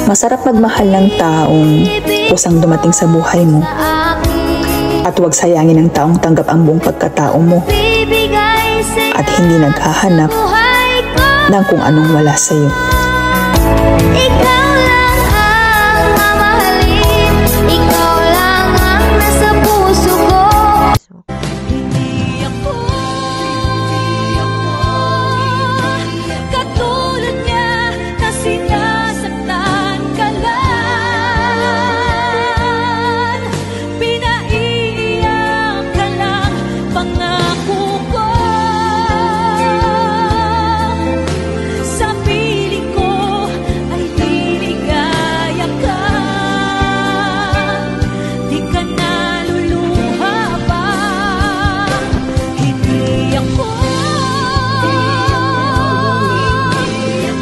Masarap magmahal ng taong kusang dumating sa buhay mo. At huwag sayangin ng taong tanggap ang buong pagkatao mo at hindi naghahanap ng kung anong wala sa'yo. Ikaw lang ang mamahalin, ikaw lang ang nasa puso ko. Hindi ako katulad niya na sinasaktan ka lang. Pinaiiyak ka lang, pangako ko. Sa piling ko ay niligaya ka. Di ka naluluha pa. Hindi ako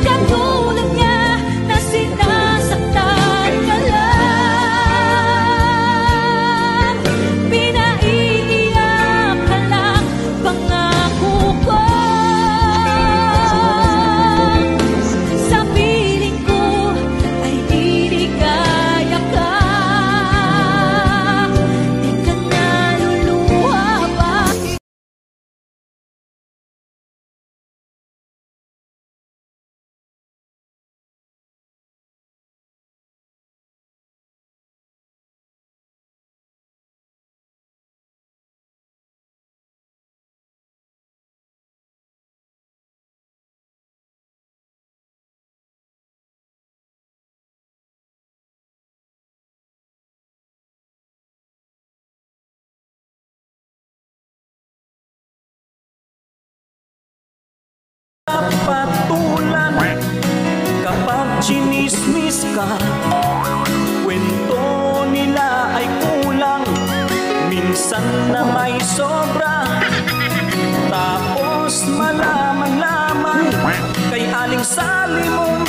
katulad niya na sinasaktan ka lang. Pinaiiyak ka lang, pangako ko. Sa piling ko ay niligaya ka. Di ka naluluha pa. Patulan kapag chinismis ka, kwento nila ay kulang, minsan na may sobra. Tapos malaman-laman kay aling sali mong